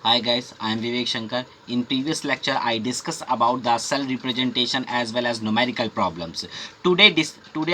Hi guys, I am Vivek Shankar. In previous lecture, I discussed about the cell representation as well as numerical problems. Today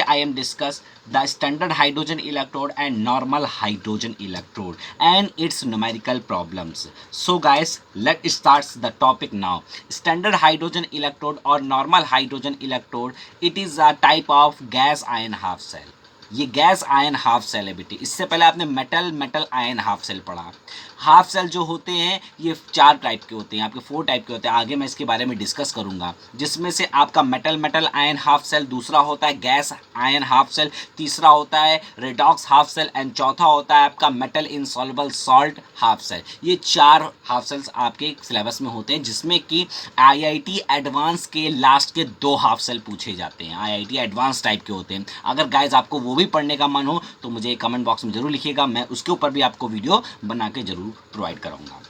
I am discuss the standard hydrogen electrode and normal hydrogen electrode and its numerical problems. So guys, let's start the topic now. Standard hydrogen electrode or normal hydrogen electrode, it is a type of gas ion half cell. ये gas ion half cell है बेटे। इससे पहले आपने metal metal ion half cell पढ़ा। Half cell जो होते हैं ये 4 टाइप के होते हैं, आपके 4 टाइप के होते हैं। आगे मैं इसके बारे में डिस्कस करूंगा, जिसमें से आपका metal metal ion half cell, दूसरा होता है गैस आयन हाफ सेल, तीसरा होता है रेडॉक्स हाफ सेल एंड चौथा होता है आपका metal insoluble salt half cell. ये 4 हाफ सेल्स आपके सिलेबस में होते हैं, जिसमें कि आईआईटी एडवांस के लास्ट के 2 हाफ सेल पूछे जाते हैं। आईआईटी एडवांस टाइप के होते हैं। अगर गाइज आपको वो भी पढ़ने का मन हो तो मुझे कमेंट बॉक्स में जरूर लिखिएगा, मैं उसके ऊपर भी आपको वीडियो बना के जरूर प्रोवाइड कराऊंगा।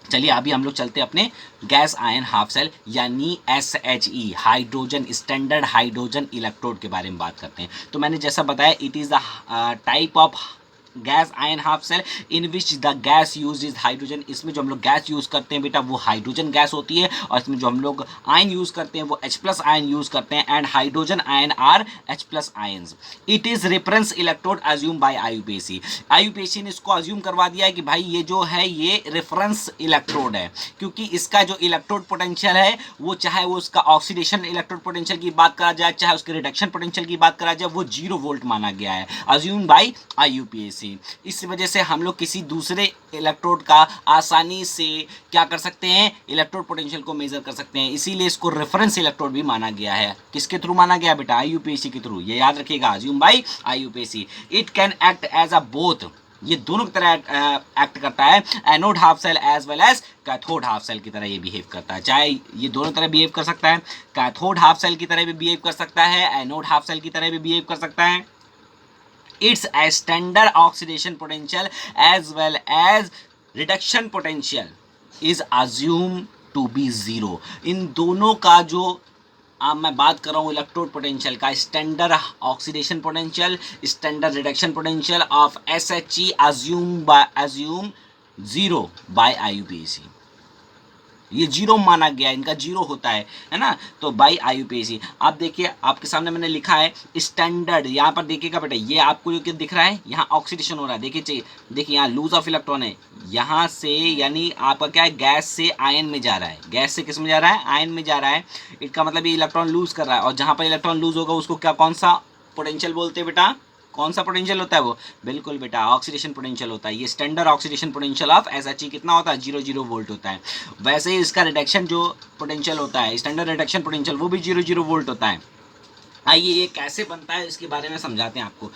चलिए अभी हम लोग चलते हैं अपने गैस आयन हाफ सेल यानी SHE hydrogen standard hydrogen electrode के बारे में बात करते हैं। तो मैंने जैसा बताया, it is the type of gas ion half cell in which the gas use is hydrogen. इसमें जो हम लोग गैस यूज़ करते हैं बेटा वो हाइड्रोजन गैस होती है, और इसमें जो हम लोग आयन यूज़ करते हैं वो H+ आयन यूज़ करते हैं, and hydrogen ion are H+ ions. It is reference electrode assume by IUPAC। IUPAC ने इसको अज्यूम करवा दिया है कि भाई ये जो है ये रेफरेंस इलेक्ट्रोड है, क्योंकि इसका जो इलेक्ट्रोड पोटेंशियल है वो, चाहे वो उसका ऑक्सीडेशन इलेक्ट्रोड पोटेंशियल की बात करा जाए, चाहे उसके रिडक्शन पोटेंशियल की बात करा जाए, वो 0 वोल्ट माना गया है, अज्यूम बाय IUPAC। इस वजह से हम लोग किसी दूसरे इलेक्ट्रोड का आसानी से क्या कर सकते हैं, इलेक्ट्रोड पोटेंशियल को मेजर कर सकते हैं। इसीलिए इसको रेफरेंस इलेक्ट्रोड भी माना गया है। किसके थ्रू माना गया बेटा? IUPAC के थ्रू। ये याद रखिएगा, assume by IUPAC। It can act as a both, ये दोनों की तरह एक्ट करता है, anode half cell as well as cathode half cell की तरह ये बिहेव करता है। चाहे ये दोनों तरह बिहेव कर सकता है, कैथोड हाफ सेल की तरह भी बिहेव कर सकता है, एनोड हाफ सेल की तरह भी बिहेव कर सकता है। Its a standard oxidation potential as well as reduction potential is assumed to be zero। इन दोनों का जो अब मैं बात कर रहा हूँ इलेक्ट्रोड पोटेंशियल का, standard oxidation potential, standard reduction potential of SHE assume zero by IUPAC। ये 0 माना गया, इनका 0 होता है ना, तो बाई IUPAC। आप देखिए आपके सामने मैंने लिखा है स्टैंडर्ड, यहाँ पर देखिएगा बेटा, ये आपको जो दिख रहा है यहाँ ऑक्सीडेशन हो रहा है, देखिए चाहिए, देखिए यहाँ लूज ऑफ इलेक्ट्रॉन है, यहाँ से यानी आपका क्या है, गैस से आयन में जा रहा है, गैस से किस में जा रहा है, आयन में जा रहा है। इसका मतलब ये इलेक्ट्रॉन लूज कर रहा है, और जहाँ पर इलेक्ट्रॉन लूज होगा उसको क्या, कौन सा पोटेंशियल बोलते हैं बेटा? कौन सा पोटेंशियल होता है वो? बिल्कुल बेटा, ऑक्सीडेशन पोटेंशियल होता है। ये standard oxidation potential of SHE कितना होता है? 0 वोल्ट होता है। वैसे ही इसका रिडक्शन जो पोटेंशियल होता है, स्टैंडर्ड रिडक्शन पोटेंशियल, वो भी 0 वोल्ट होता है। आइए ये कैसे बनता है इसके बारे में समझाते हैं आपको।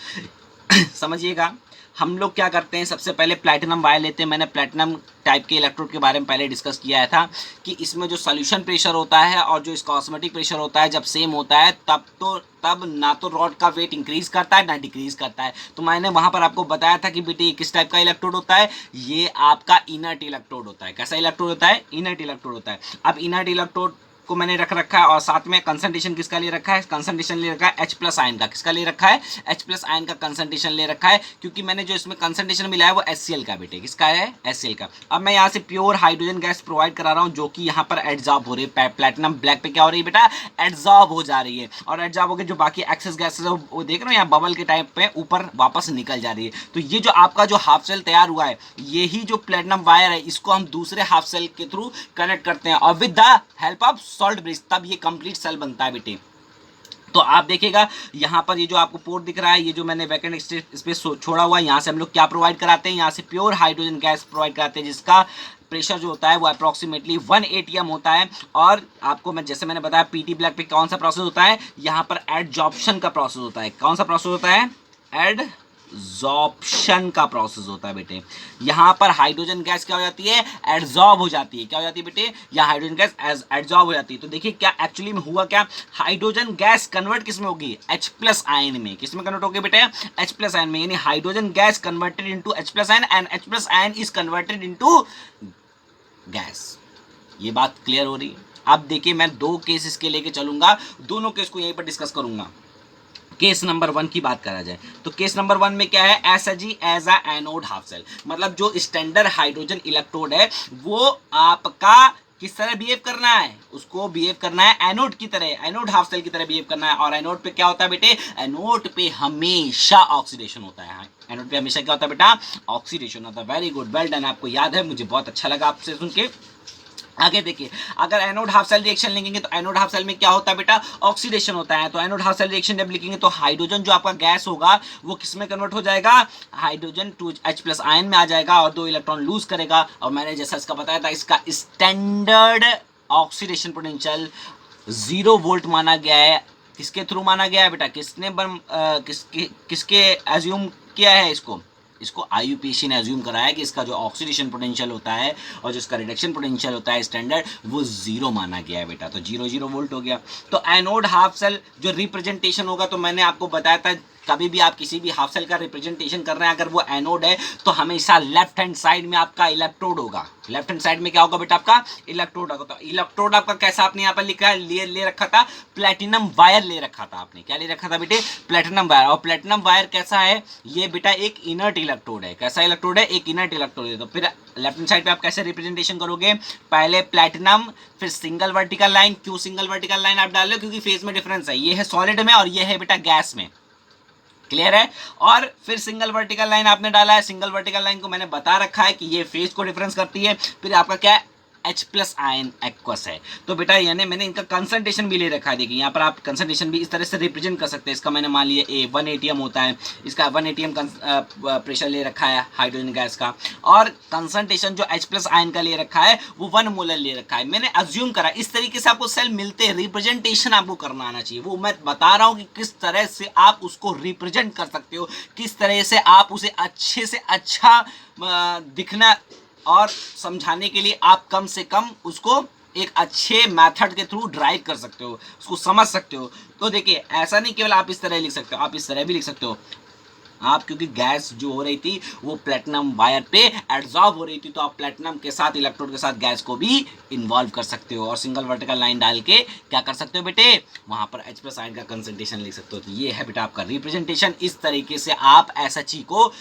समझिएगा, हम लोग क्या करते हैं, सबसे पहले प्लैटिनम वायर लेते हैं। मैंने प्लैटिनम टाइप के इलेक्ट्रोड के बारे में पहले डिस्कस किया था कि इसमें जो सॉल्यूशन प्रेशर होता है और जो इसका ऑस्मोटिक प्रेशर होता है जब सेम होता है तब ना तो रॉड का वेट इंक्रीज करता है ना डिक्रीज करता है। तो मैंने वहां पर आपको बताया था कि बेटे ये किस टाइप का इलेक्ट्रोड होता है, ये आपका इनर्ट इलेक्ट्रोड होता है। कैसा इलेक्ट्रोड होता है? इनर्ट इलेक्ट्रोड होता है। अब इनर्ट इलेक्ट्रोड को मैंने रख रखा है, और साथ में कंसंट्रेशन किसका ले रखा है? कंसंट्रेशन ले रखा है H+ आयन का। किसका ले रखा है? H+ आयन का कंसंट्रेशन ले रखा है, क्योंकि मैंने जो इसमें कंसंट्रेशन मिला है वो HCl का बेटे। किसका है? HCl का। अब मैं यहाँ से प्योर हाइड्रोजन गैस प्रोवाइड करा रहा हूँ, जो कि यहाँ पर एड्जॉर्ब हो रही है। प्लैटिनम ब्लैक पे क्या हो रही है बेटा? एड्जॉर्ब हो जा रही है, और एड्जॉर्ब होकर जो बाकी एक्सेस गैसेस वो देख रहे हो यहाँ बबल के टाइप पे ऊपर वापस निकल जा रही है। तो ये जो आपका जो हाफ सेल तैयार हुआ है, यही जो प्लैटिनम वायर है, इसको हम दूसरे हाफ सेल के थ्रू कनेक्ट करते हैं, और with the help of salt bridge, तब ये कंप्लीट सेल बनता है बेटे। तो आप देखिएगा यहाँ पर ये जो आपको पोर्ट दिख रहा है, ये जो मैंने वैकेंट स्पेस छोड़ा हुआ है, यहाँ से हम लोग क्या प्रोवाइड कराते हैं? यहाँ से प्योर हाइड्रोजन गैस प्रोवाइड कराते हैं, जिसका प्रेशर जो होता है वो अप्रॉक्सीमेटली 1 ATM होता है। और आपको मैं जैसे मैंने बताया पीटी ब्लैक पे कौन सा प्रोसेस होता है, यहाँ पर एडजॉर्प्शन का प्रोसेस होता है। कौन सा प्रोसेस होता है? एडजॉर्प्शन का प्रोसेस होता है बेटे। यहां पर हाइड्रोजन गैस क्या हो जाती है? एडजॉर्ब हो जाती है। क्या हो जाती है बेटे? यहाँ हाइड्रोजन गैस एडजॉर्ब हो जाती है। तो देखिए क्या एक्चुअली में हुआ, क्या हाइड्रोजन गैस कन्वर्ट किस में होगी? H+ आयन में। किस में कन्वर्ट होगी बेटे? H+ आयन में। यानी hydrogen gas converted into H+ ion and H+ ion is converted into gas. ये बात क्लियर हो रही है? अब देखिए मैं 2 केसेस के लेके चलूंगा, दोनों केस को यहीं पर डिस्कस करूंगा। केस नंबर 1 की बात करा जाए तो केस नंबर 1 में क्या है, SHE as a anode half cell, मतलब जो स्टैंडर्ड हाइड्रोजन इलेक्ट्रोड है वो आपका किस तरह बिहेव करना है, उसको बिहेव करना है एनोड की तरह, एनोड हाफ सेल की तरह बिहेव करना है। और एनोड पे क्या होता है बेटे, एनोड पे हमेशा ऑक्सीडेशन होता है, एनोड पे हमेशा क्या होता है बेटा, ऑक्सीडेशन होता है। वेरी गुड, वेल डन, आपको याद है, मुझे बहुत अच्छा लगा आपसे सुन के। आगे देखिए, अगर एनोड हाफ सेल रिएक्शन लिखेंगे तो एनोड हाफ सेल में क्या होता है बेटा, ऑक्सीडेशन होता है। तो एनोड हाफ सेल रिएक्शन जब लिखेंगे तो हाइड्रोजन जो आपका गैस होगा वो किस में कन्वर्ट हो जाएगा, hydrogen to H plus ion में आ जाएगा और 2 इलेक्ट्रॉन लूज करेगा। और मैंने जैसा इसका बताया था, इसका स्टैंडर्ड ऑक्सीडेशन पोटेंशियल 0 वोल्ट माना गया है। किसके थ्रू माना गया है बेटा, किसने किसके एज्यूम किया है इसको IUPAC ने एज्यूम कराया कि इसका जो ऑक्सीडेशन पोटेंशियल होता है और जो इसका रिडक्शन पोटेंशियल होता है स्टैंडर्ड, वो 0 माना गया है बेटा। तो 0 वोल्ट हो गया। तो एनोड हाफ सेल जो रिप्रेजेंटेशन होगा, तो मैंने आपको बताया था कभी भी आप किसी भी हाफ सेल का रिप्रेजेंटेशन कर रहे हैं, अगर वो एनोड है तो हमेशा लेफ्ट हैंड साइड में आपका इलेक्ट्रोड होगा। लेफ्ट हैंड साइड में क्या होगा बेटा, आपका इलेक्ट्रोड होगा। तो इलेक्ट्रोड आपका कैसा आपने यहाँ पर लिखा है, ले रखा था, प्लेटिनम वायर ले रखा था आपने। क्या ले रखा था बेटे, प्लेटिनम वायर। और प्लेटिनम वायर कैसा है, ये बेटा एक इनर्ट इलेक्ट्रोड है। कैसा इलेक्ट्रोड है, एक इनर्ट इलेक्ट्रोड है। तो फिर लेफ्ट हैंड साइड पे आप कैसे रिप्रेजेंटेशन करोगे, पहले प्लेटिनम, फिर सिंगल वर्टिकल लाइन। क्यों सिंगल वर्टिकल लाइन आप डाल रहे हो, क्योंकि फेज में डिफरेंस है, ये है सॉलिड में और ये है बेटा गैस में। क्लियर है। और फिर सिंगल वर्टिकल लाइन आपने डाला है, सिंगल वर्टिकल लाइन को मैंने बता रखा है कि ये फेज को डिफरेंस करती है। फिर आपका क्या है, H प्लस आयन एक्वस है। तो बेटा यानी मैंने इनका कंसंट्रेशन भी ले रखा है। देखिए यहाँ पर आप कंसंट्रेशन भी इस तरह से रिप्रेजेंट कर सकते हैं। इसका मैंने मान लिया A 1 ATM होता है, इसका 1 ATM प्रेशर ले रखा है हाइड्रोजन गैस का, और कंसंट्रेशन जो H प्लस आयन का ले रखा है वो 1 मोलर ले रखा है। मैंने अज्यूम करा इस तरीके से आपको सेल मिलते हैं, रिप्रेजेंटेशन आपको करना आना चाहिए। वो मैं बता रहा हूँ कि किस तरह से आप उसको रिप्रेजेंट कर सकते हो, किस तरह से आप उसे अच्छे से अच्छा दिखना और समझाने के लिए आप कम से कम उसको एक अच्छे मेथड के थ्रू ड्राइव कर सकते हो, उसको समझ सकते हो। तो देखिए ऐसा नहीं केवल आप इस तरह लिख सकते हो, आप इस तरह भी लिख सकते हो। आप क्योंकि गैस जो हो रही थी वो प्लेटिनम वायर पे एड्सॉर्ब हो रही थी, तो आप प्लेटिनम के साथ इलेक्ट्रोड के साथ गैस को भी इन्वॉल्व कर सकते हो और सिंगल वर्टिकल लाइन डाल के क्या कर सकते हो बेटे, वहां पर H प्लस आयन का कंसंट्रेशन लिख सकते हो। तो ये है बेटा आपका रिप्रेजेंटेशन। इस तरीके से आप SHE को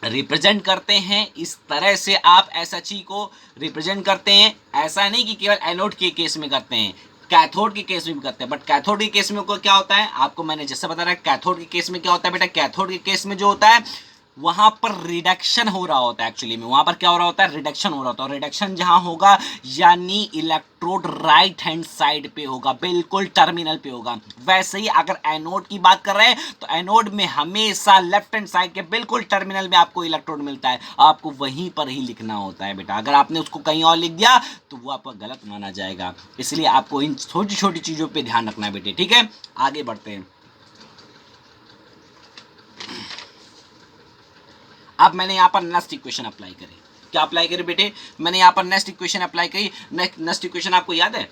रिप्रेजेंट करते हैं, इस तरह से आप SHE को रिप्रेजेंट करते हैं। ऐसा नहीं कि केवल एनोड के केस में करते हैं, कैथोड के केस में भी करते हैं। बट कैथोड के केस में को क्या होता है, आपको मैंने जैसे बता रहा है, कैथोड के केस में क्या होता है बेटा, कैथोड के केस में जो होता है वहां पर रिडक्शन हो रहा होता है। एक्चुअली में वहां पर क्या हो रहा होता है, रिडक्शन हो रहा होता है। रिडक्शन जहां होगा यानी इलेक्ट्रोड राइट हैंड साइड पे होगा, बिल्कुल टर्मिनल पे होगा। वैसे ही अगर एनोड की बात कर रहे हैं तो एनोड में हमेशा लेफ्ट हैंड साइड के बिल्कुल टर्मिनल में आपको इलेक्ट्रोड मिलता है, आपको वहीं पर ही लिखना होता है बेटा। अगर आपने उसको कहीं और लिख दिया तो वो आपका गलत माना जाएगा। इसलिए आपको इन छोटी छोटी चीजों पर ध्यान रखना है बेटे, ठीक है। आगे बढ़ते हैं। अब मैंने यहाँ पर नेक्स्ट इक्वेशन अप्लाई करी। क्या अप्लाई करी बेटे, मैंने यहाँ पर नेक्स्ट इक्वेशन अप्लाई करी। नेक्स्ट इक्वेशन आपको याद है,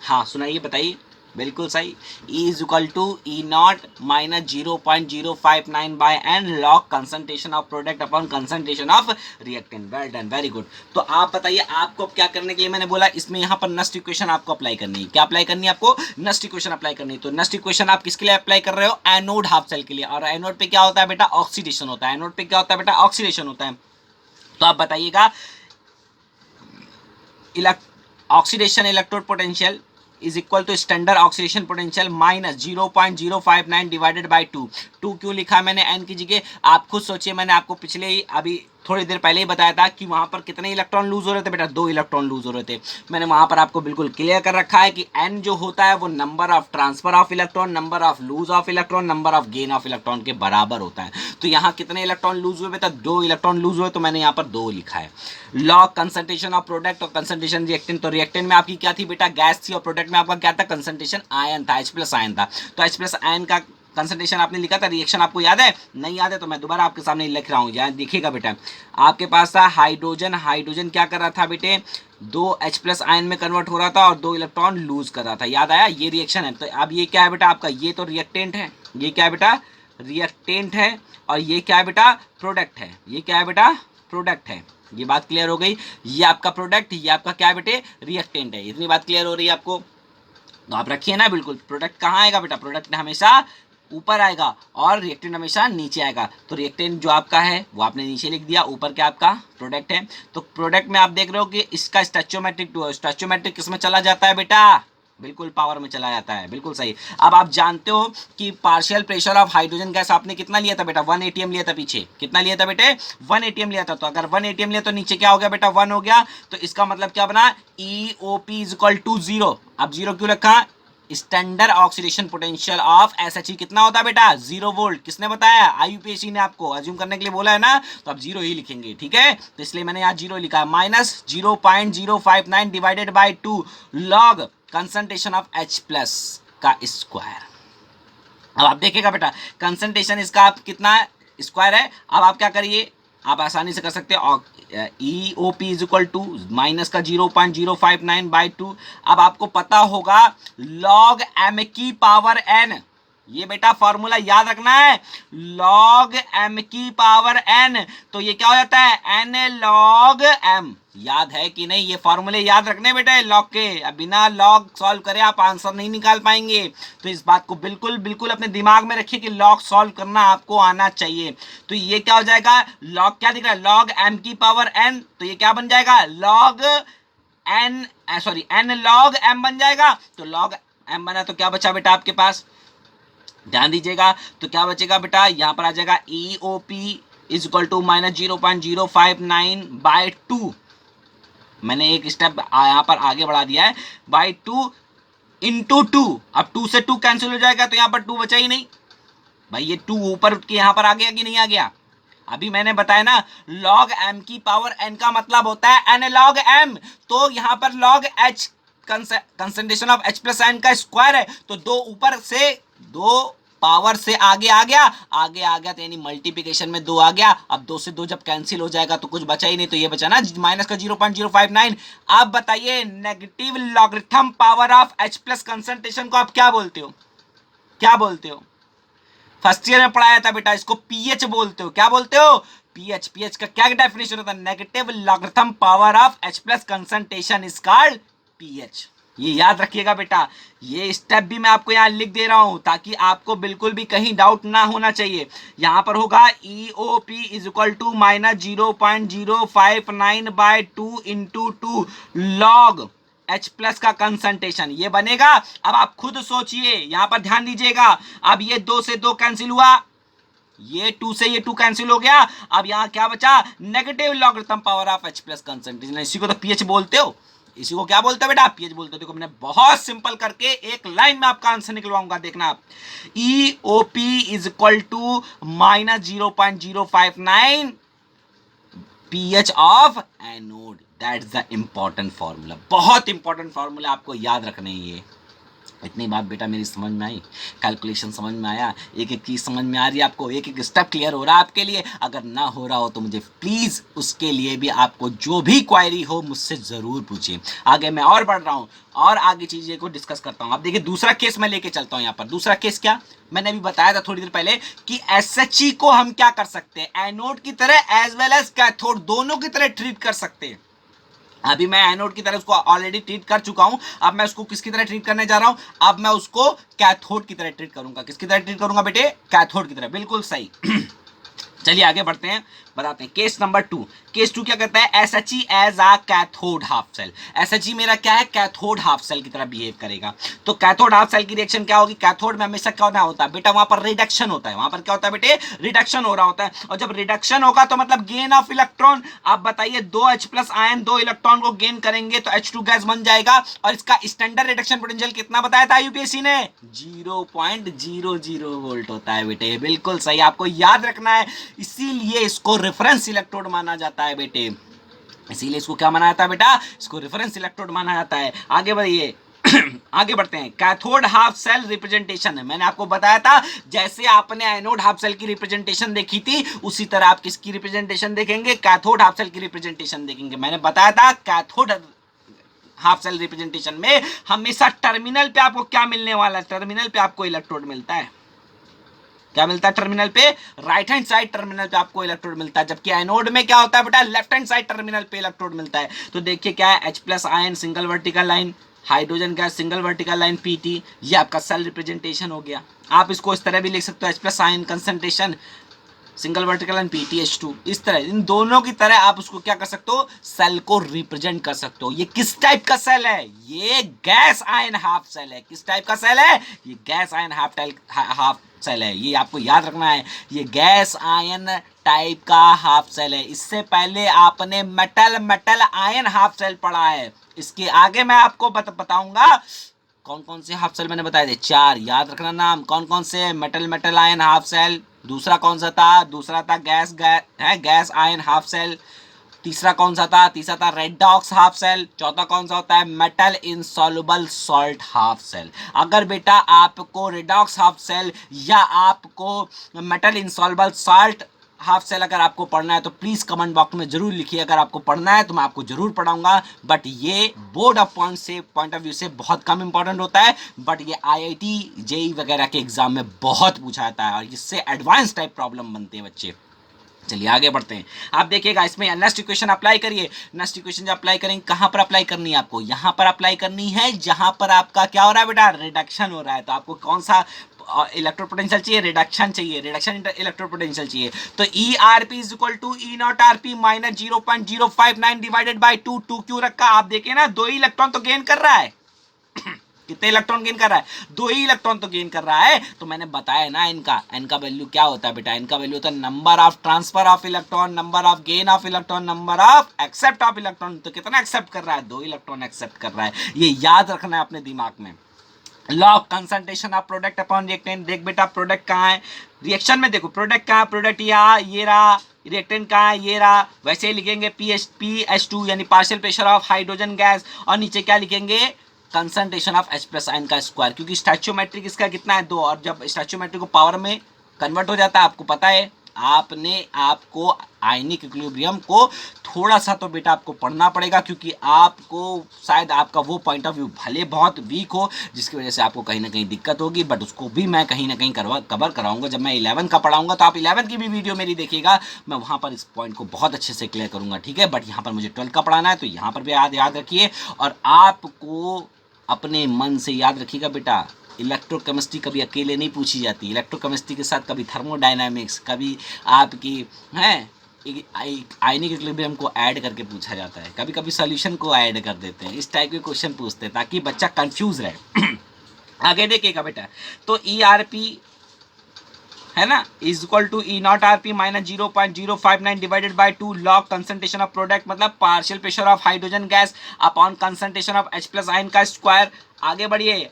हाँ सुनाइए, बताइए। बिल्कुल सही, E is equal to E naught minus 0.059 by n log concentration of product upon concentration of reactant. Well done, very good. तो आप बताइए आपको क्या करने के लिए मैंने बोला, इसमें यहाँ पर नेक्स्ट इक्वेशन आपको अप्लाई करनी है। क्या अप्लाई करनी है आपको, नेक्स्ट इक्वेशन अप्लाई करनी है। तो नेक्स्ट इक्वेशन आप किसके लिए अप्लाई कर रहे हो, एनोड हाफ सेल के लिए। और एनोड पे क्या होता है बेटा, ऑक्सीडेशन होता है। एनोड पे क्या होता है बेटा, ऑक्सीडेशन होता है। तो आप बताइएगा oxidation electrode potential is equal to standard oxidation potential minus 0.059 divided by 2। क्यों लिखा मैंने एन की जगह, आप खुद सोचिए। मैंने आपको पिछले ही अभी थोड़ी देर पहले ही बताया था कि वहां पर कितने इलेक्ट्रॉन लूज हो रहे थे बेटा, 2 इलेक्ट्रॉन लूज हो रहे थे। मैंने वहां पर आपको बिल्कुल क्लियर कर रखा है कि एन जो होता है वो number of transfer of electron, number of lose of electron, number of gain of electron के बराबर होता है। तो यहाँ कितने इलेक्ट्रॉन लूज हुए बेटा, 2 इलेक्ट्रॉन लूज हुए, तो मैंने यहाँ पर 2 लिखा है। लॉग कंसंट्रेशन ऑफ प्रोडक्ट और कंसंट्रेशन रिएक्टेंट। तो रिएक्टेंट में आपकी क्या थी बेटा, गैस थी, और प्रोडक्ट में आपका क्या था, कंसंट्रेशन आयन था, H प्लस आयन था। तो H प्लस आयन का कंसंट्रेशन आपने लिखा था, रिएक्शन आपको याद है, नहीं याद है तो मैं दोबारा आपके सामने लिख रहा हूँ, याद देखिएगा बेटा। आपके पास था हाइड्रोजन, हाइड्रोजन क्या कर रहा था बेटे, 2 H प्लस आयन में कन्वर्ट हो रहा था और 2 इलेक्ट्रॉन लूज कर रहा था, याद आया, ये रिएक्शन है। तो अब ये क्या है बेटा आपका, ये तो रिएक्टेंट है, ये क्या है बेटा, रिएक्टेंट है, और ये क्या है बेटा, प्रोडक्ट है। ये क्या है बेटा, प्रोडक्ट है। ये बात क्लियर हो गई, ये आपका प्रोडक्ट, ये आपका क्या है बेटे, रिएक्टेंट है। इतनी बात क्लियर हो रही है आपको, तो आप रखिए ना बिल्कुल। प्रोडक्ट कहाँ आएगा बेटा, प्रोडक्ट हमेशा ऊपर आएगा और रिएक्टेंट हमेशा नीचे आएगा। तो रिएक्टेंट जो आपका है वो आपने नीचे लिख दिया, ऊपर क्या आपका प्रोडक्ट है। तो प्रोडक्ट में आप देख रहे हो कि इसका स्टैचोमेट्रिक किस में चला जाता है बेटा, बिल्कुल पावर में चला जाता है, बिल्कुल सही। अब आप जानते हो कि partial pressure of hydrogen gas आपने कितना लिया था बेटा, 1 atm लिया था, पीछे कितना लिया था बेटे, 1 atm लिया था। तो अगर 1 atm लिया तो नीचे क्या हो गया बेटा, 1 हो गया। तो इसका मतलब क्या बना, EOP इज इक्वल टू 0। अब 0 क्यों रखा, standard oxidation potential of SHE कितना होता है बेटा, 0 वोल्ट। किसने बताया, IUPAC ने आपको अज्यूम करने के लिए बोला है ना, तो आप 0 ही लिखेंगे, ठीक है। तो इसलिए मैंने यहाँ 0 लिखा है, minus 0.059 divided by 2 log concentration of H plus का स्क्वायर। अब आप देखिएगा बेटा, कंसंट्रेशन इसका आप कितना स्क्वायर है। अब आप क्या करिए, आप आसानी से कर सकते हो, EOP is equal to minus का 0.059 बाई 2। अब आपको पता होगा लॉग M की पावर n, ये बेटा फॉर्मूला याद रखना है, log m की पावर n। तो ये क्या हो जाता है, n log m। याद है कि नहीं, ये फॉर्मूले याद रखने बेटे लॉग के, अब बिना लॉग सॉल्व करे आप आंसर नहीं निकाल पाएंगे। तो इस बात को बिल्कुल बिल्कुल अपने दिमाग में रखिए कि लॉग सॉल्व करना आपको आना चाहिए। तो ये क्या हो जाएगा, लॉग क्या दिख रहा है, log m की पावर n। तो ये क्या बन जाएगा, log n log m बन जाएगा। तो log m बना तो क्या बचा बेटा आपके पास, ध्यान दीजिएगा। तो क्या बचेगा बेटा, यहां पर आ जाएगा EOP is equal to minus 0.059 by 2। मैंने एक स्टेप यहां पर आगे बढ़ा दिया है, बाई 2 इंटू 2। अब 2 से 2 कैंसिल हो जाएगा, तो यहां पर 2 बचा ही नहीं भाई, ये 2 ऊपर के यहां पर आ गया कि नहीं आ गया। अभी मैंने बताया ना, log m की पावर n का मतलब होता है n log m। तो यहां पर log h concentration of H plus n का स्क्वायर है, तो 2 ऊपर से 2 पावर से आगे आ गया, तो यानी मल्टीप्लिकेशन में 2 आ गया। अब 2 से 2 जब कैंसिल हो जाएगा तो कुछ बचा ही नहीं, तो ये बचा ना माइनस का 0.059। अब बताइए negative logarithm power of H plus concentration को आप क्या बोलते हो, क्या बोलते हो, फर्स्ट ईयर में पढ़ाया था बेटा, इसको पीएच बोलते हो। क्या बोलते हो, पीएच। पीएच का क्या डेफिनेशन होता है, negative logarithm power of H plus concentration is called pH. ये याद रखिएगा बेटा, ये स्टेप भी मैं आपको यहां लिख दे रहा हूं ताकि आपको बिल्कुल भी कहीं डाउट ना होना चाहिए। यहां पर होगा EOP is equal to minus 0.059 by 2 into 2 log H plus का कंसंट्रेशन, ये बनेगा। अब आप खुद सोचिए, यहां पर ध्यान दीजिएगा। अब ये 2 से 2 कैंसिल हुआ, ये 2 से ये 2 कैंसिल हो गया। अब यहां क्या बचा, negative logarithm power of H plus concentration. इसी को तो पीएच बोलते हो, इसी को क्या बोलते हो बेटा, पीएच बोलते हो। देखो मैंने बहुत सिंपल करके एक लाइन में आपका आंसर निकलवाऊंगा, देखना आप। EOP is equal to minus 0.059 pH of anode, that's the important formula. बहुत इंपॉर्टेंट फॉर्मूला आपको याद रखने हैं ये। इतनी बात बेटा मेरी समझ में आई, कैलकुलेशन समझ में आया, एक एक चीज़ समझ में आ रही है आपको, एक एक स्टेप क्लियर हो रहा है आपके लिए। अगर ना हो रहा हो तो मुझे प्लीज़ उसके लिए भी आपको जो भी क्वायरी हो मुझसे ज़रूर पूछिए। आगे मैं और बढ़ रहा हूँ और आगे चीज़ें को डिस्कस करता हूँ। आप देखिए दूसरा केस मैं लेके चलता हूँ यहाँ पर। दूसरा केस क्या, मैंने अभी बताया था थोड़ी देर पहले कि SHE को हम क्या कर सकते हैं, एनोड की तरह एज वेल एज कैथोड दोनों की तरह ट्रीट कर सकते हैं। अभी मैं एनोड की तरह उसको ऑलरेडी ट्रीट कर चुका हूं, अब मैं उसको किसकी तरह ट्रीट करने जा रहा हूं, अब मैं उसको कैथोड की तरह ट्रीट करूंगा। किसकी तरह ट्रीट करूंगा बेटे, कैथोड की तरह, बिल्कुल सही। चलिए आगे बढ़ते हैं, बताते हैं केस नंबर 2। केस 2 क्या कहता है, SHE as a cathode half cell. SHE मेरा क्या है, कैथोड हाफ सेल की तरह बिहेव करेगा। तो कैथोड हाफ सेल की रिएक्शन क्या होगी, कैथोड में हमेशा क्या होता है बेटा, वहां पर रिडक्शन होता है। वहां पर क्या होता है बेटे, रिडक्शन हो रहा होता है। और जब रिडक्शन होगा तो मतलब गेन ऑफ इलेक्ट्रॉन। आप बताइए 2 H प्लस आयन 2 इलेक्ट्रॉन को गेन करेंगे तो H2 गैस बन जाएगा। और इसका स्टैंडर्ड रिडक्शन पोटेंशियल कितना बताया था IUPAC ने, 0.00 वोल्ट होता है बेटे, बिल्कुल सही, आपको याद रखना है। इसीलिए इसको रेफरेंस इलेक्ट्रोड माना जाता है बेटे, इसीलिए इसको क्या माना जाता है बेटा, इसको रेफरेंस इलेक्ट्रोड माना जाता है। आगे बढ़िए आगे बढ़ते हैं, कैथोड हाफ सेल रिप्रेजेंटेशन। मैंने आपको बताया था जैसे आपने एनोड हाफ सेल की रिप्रेजेंटेशन देखी थी उसी तरह आप किसकी रिप्रेजेंटेशन देखेंगे, कैथोड हाफ सेल की रिप्रेजेंटेशन देखेंगे। मैंने बताया था कैथोड हाफ सेल रिप्रेजेंटेशन में हमेशा टर्मिनल पे आपको क्या मिलने वाला है, टर्मिनल पे आपको इलेक्ट्रोड मिलता है। क्या मिलता है टर्मिनल पे, राइट हैंड साइड टर्मिनल पे आपको इलेक्ट्रोड मिलता है। जबकि एनोड में क्या होता है बेटा, लेफ्ट हैंड साइड टर्मिनल पे इलेक्ट्रोड मिलता है। तो देखिए क्या है, H plus ion single vertical line, hydrogen gas single vertical line PT, ये आपका सेल रिप्रेजेंटेशन हो गया। आप इसको इस तरह भी लिख सकते हो, H+ ion concentration single vertical and PTH2, इस तरह इन दोनों की तरह आप उसको क्या कर सकते हो, सेल को रिप्रेजेंट कर सकते हो। ये किस टाइप का सेल है, ये गैस आयन हाफ सेल है। किस टाइप का सेल है, ये गैस आयन हाफ सेल है। ये आपको याद रखना है, ये गैस आयन टाइप का हाफ सेल है। इससे पहले आपने मेटल आयन हाफ सेल पढ़ा है। इसके आगे मैं आपको बताऊंगा कौन कौन से हाफ सेल मैंने बताए थे, 4 याद रखना नाम, कौन कौन से, मेटल आयन हाफ सेल, दूसरा कौन सा था, दूसरा था गैस आयन हाफ सेल, तीसरा कौन सा था, तीसरा था रेडॉक्स हाफ सेल, चौथा कौन सा होता है, metal insoluble salt half cell. अगर बेटा आपको रेडॉक्स हाफ सेल या आपको metal insoluble salt half cell अगर आपको पढ़ना है तो प्लीज़ कमेंट बॉक्स में जरूर लिखिए। अगर आपको पढ़ना है तो मैं आपको जरूर पढ़ाऊंगा, बट ये board of point of view से बहुत कम इंपॉर्टेंट होता है, बट ये IIT JEE वगैरह के एग्जाम में बहुत पूछा जाता है और इससे एडवांस टाइप प्रॉब्लम बनते हैं बच्चे। चलिए आगे बढ़ते हैं। आप देखिएगा इसमें नेक्स्ट इक्वेशन अप्लाई करिए। नेक्स्ट इक्वेशन जो अप्लाई करेंगे, कहां पर अप्लाई करनी है आपको, यहां पर अप्लाई करनी है जहां पर आपका क्या हो रहा है बेटा, रिडक्शन हो रहा है। तो आपको कौन सा इलेक्ट्रोपोटेंशियल चाहिए, रिडक्शन चाहिए, रिडक्शन इलेक्ट्रोपोटेंशियल चाहिए। तो ERP is equal to E0RP minus 0.059 divided by 2। 2 क्यों रखा, आप देखिए ना, 2 ही इलेक्ट्रॉन तो गेन कर रहा है। कितने इलेक्ट्रॉन गेन कर रहा है, 2 ही इलेक्ट्रॉन तो गेन कर रहा है। तो मैंने बताया ना, इनका वैल्यू क्या होता है बेटा, इनका वैल्यू होता है number of transfer of electron, number of gain of electron, number of except of electron. तो कितना एक्सेप्ट कर रहा है, 2 इलेक्ट्रॉन एक्सेप्ट कर रहा है। ये याद रखना है अपने दिमाग में। Law of concentration of product upon reactant. देख बेटा प्रोडक्ट कहाँ है, रिएक्शन में देखो प्रोडक्ट कहाँ है, प्रोडक्ट ये रहा, रिएक्टेंट कहाँ है, ये रहा। वैसे ही लिखेंगे PH2 यानी partial pressure of hydrogen gas, और नीचे क्या लिखेंगे, कंसंट्रेशन ऑफ H+ आयन का स्क्वायर, क्योंकि स्टैचोमेट्रिक इसका कितना है, 2, और जब स्टैचोमेट्रिक को पावर में कन्वर्ट हो जाता है, आपको पता है, आपको आयनिक इक्विलिब्रियम को थोड़ा सा तो बेटा आपको पढ़ना पड़ेगा, क्योंकि आपको शायद आपका वो पॉइंट ऑफ व्यू भले बहुत वीक हो, जिसकी वजह से आपको कहीं ना कहीं दिक्कत होगी, बट उसको भी मैं कहीं ना कहीं कवर कराऊंगा। जब मैं 11 का पढ़ाऊंगा तो आप 11 की भी वीडियो मेरी देखिएगा, मैं वहाँ पर इस पॉइंट को बहुत अच्छे से क्लियर करूंगा, ठीक है। बट यहाँ पर मुझे 12 का पढ़ाना है, तो यहाँ पर भी याद रखिए। और आपको अपने मन से याद रखिएगा बेटा, इलेक्ट्रोकेमिस्ट्री कभी अकेले नहीं पूछी जाती। इलेक्ट्रोकेमिस्ट्री के साथ कभी थर्मोडायनामिक्स, कभी आपकी आयनिक इक्विलिब्रियम को ऐड करके पूछा जाता है, कभी कभी सॉल्यूशन को ऐड कर देते हैं। इस टाइप के क्वेश्चन पूछते हैं ताकि बच्चा कंफ्यूज रहे। आगे देखिएगा बेटा, तो ERP है ना is equal to E0RP minus 0.059 divided by 2 log concentration of product, मतलब partial pressure of hydrogen gas upon concentration of H+ ion का स्क्वायर। आगे बढ़िए,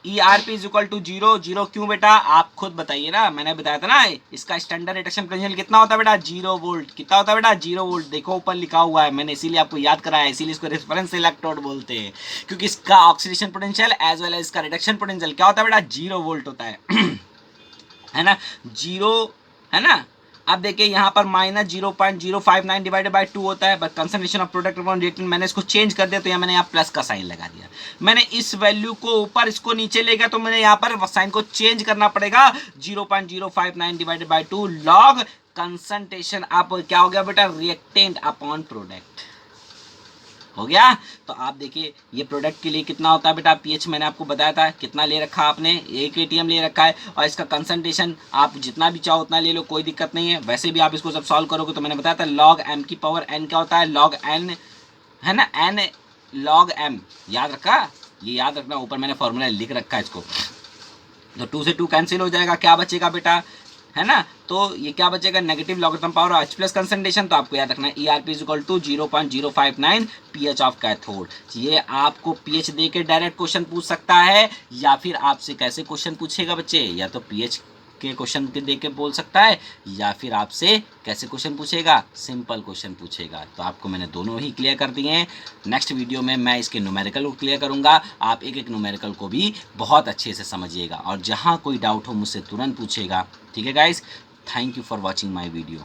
ERP इज इक्वल टू 0 क्यों बेटा, आप खुद बताइए ना, मैंने बताया था ना, इसका स्टैंडर्ड रिडक्शन पोटेंशियल कितना होता है बेटा, 0 वोल्ट। कितना होता है बेटा, 0 वोल्ट। देखो ऊपर लिखा हुआ है, मैंने इसीलिए आपको याद कराया, इसीलिए इसको रेफरेंस इलेक्ट्रोड बोलते हैं, क्योंकि इसका oxidation potential as well as इसका रिडक्शन पोटेंशियल क्या होता है बेटा, 0 वोल्ट होता है। है ना, 0, है ना। अब देखिए यहाँ पर माइनस 0.059 डिवाइडेड बाय 2 होता है, but concentration of product upon reactant मैंने इसको चेंज कर दिया, तो यहाँ मैंने यहाँ प्लस का साइन लगा दिया। मैंने इस वैल्यू को ऊपर, इसको नीचे ले गया, तो मैंने यहाँ पर साइन को चेंज करना पड़ेगा। 0.059 डिवाइडेड बाय 2 लॉग कंसंट्रेशन आप क्या हो गया बेटा, रिएक्टेंट अपॉन प्रोडक्ट हो गया। तो आप देखिए ये प्रोडक्ट के लिए कितना होता है बेटा, पीएच मैंने आपको बताया था, कितना ले रखा आपने, 1 atm ले रखा है, और इसका कंसंट्रेशन आप जितना भी चाहो उतना ले लो, कोई दिक्कत नहीं है। वैसे भी आप इसको जब सॉल्व करोगे तो मैंने बताया था log m की पावर n क्या होता है, log n, है ना, n log m, याद रखा, ये याद रखना, ऊपर मैंने फॉर्मूला लिख रखा है इसको। तो 2 से 2 कैंसिल हो जाएगा, क्या बचेगा बेटा, है ना, तो ये क्या बचेगा, नेगेटिव लॉगरिथम पावर और H+ कंसंट्रेशन। तो आपको याद रखना है ERP is equal to 0.059 pH of cathode. ये आपको pH दे के डायरेक्ट क्वेश्चन पूछ सकता है, या फिर आपसे कैसे क्वेश्चन पूछेगा बच्चे, या तो pH के क्वेश्चन के दे के बोल सकता है, या फिर आपसे कैसे क्वेश्चन पूछेगा, सिंपल क्वेश्चन पूछेगा। तो आपको मैंने दोनों ही क्लियर कर दिए हैं। नेक्स्ट वीडियो में मैं इसके न्यूमेरिकल को क्लियर करूंगा, आप एक एक न्यूमेरिकल को भी बहुत अच्छे से समझिएगा, और जहां कोई डाउट हो मुझसे तुरंत पूछेगा, ठीक है guys. Thank you for watching my video.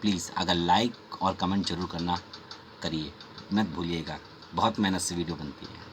Please अगर लाइक और कमेंट जरूर करना करिए, मत भूलिएगा, बहुत मेहनत से वीडियो बनती है।